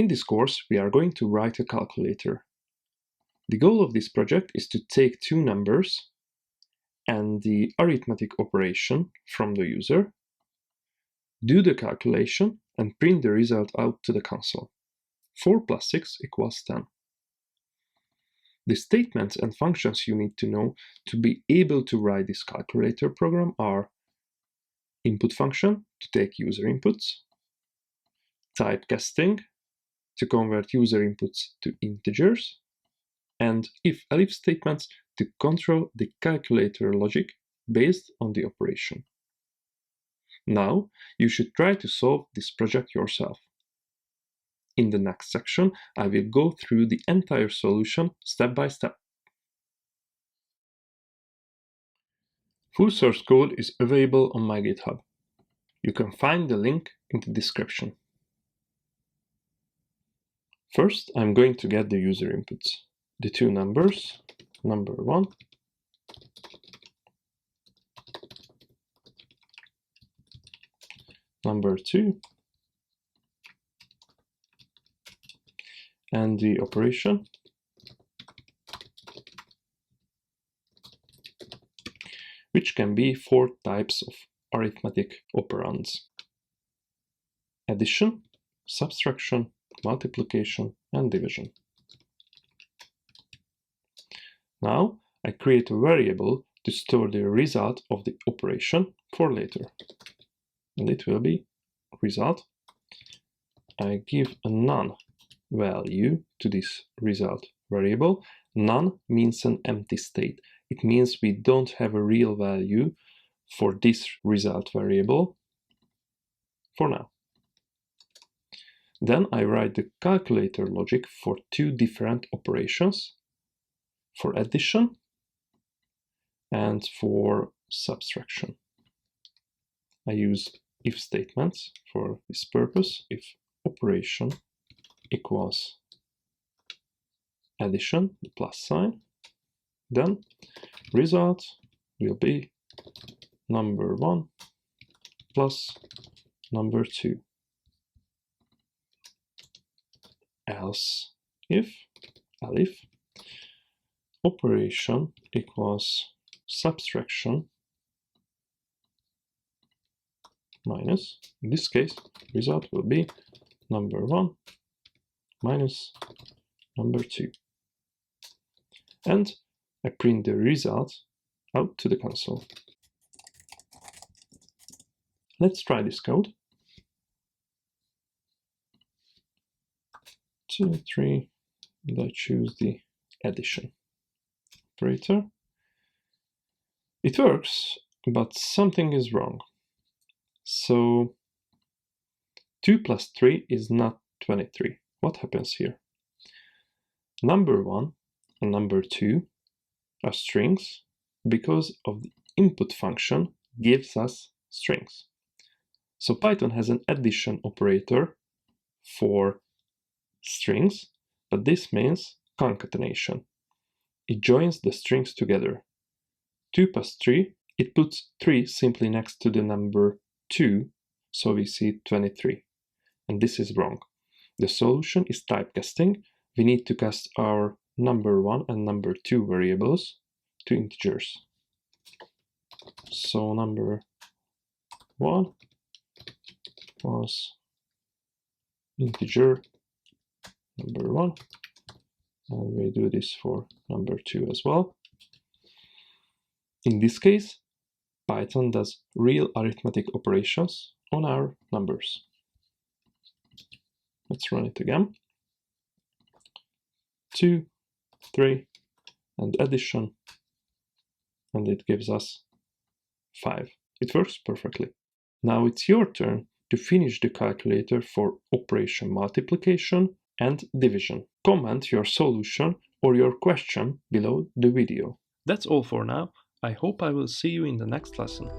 In this course, we are going to write a calculator. The goal of this project is to take two numbers and the arithmetic operation from the user, do the calculation, and print the result out to the console. 4 plus 6 equals 10. The statements and functions you need to know to be able to write this calculator program are input function to take user inputs, typecasting to convert user inputs to integers, and if-elif statements to control the calculator logic based on the operation. Now, you should try to solve this project yourself. In the next section, I will go through the entire solution step by step. Full source code is available on my GitHub. You can find the link in the description. First, I'm going to get the user inputs. The two numbers, number 1 number 2, and the operation, which can be 4 types of arithmetic operands: addition, subtraction, multiplication, and division. Now, I create a variable to store the result of the operation for later. And it will be result. I give a none value to this result variable. None means an empty state. It means we don't have a real value for this result variable for now. Then I write the calculator logic for two different operations, for addition and for subtraction. I use if statements for this purpose. If operation equals addition, the plus sign, then result will be number 1 plus number 2. Else elif operation equals subtraction minus, in this case, result will be number 1 minus number 2. And I print the result out to the console. Let's try this code. 2, 3, and I choose the addition operator. It works, but something is wrong. So 2 plus 3 is not 23. What happens here? Number 1 and number 2 are strings because of the input function gives us strings. So Python has an addition operator for strings, but this means concatenation. It joins the strings together. 2 plus 3, it puts 3 simply next to the number 2, so we see 23. And this is wrong. The solution is typecasting. We need to cast our number 1 and number 2 variables to integers. So number 1 was integer number 1, and we do this for number 2 as well. In this case, Python does real arithmetic operations on our numbers. Let's run it again. 2, 3, and addition, and it gives us 5. It works perfectly. Now it's your turn to finish the calculator for operation multiplication and division. Comment your solution or your question below the video. That's all for now. I hope I will see you in the next lesson.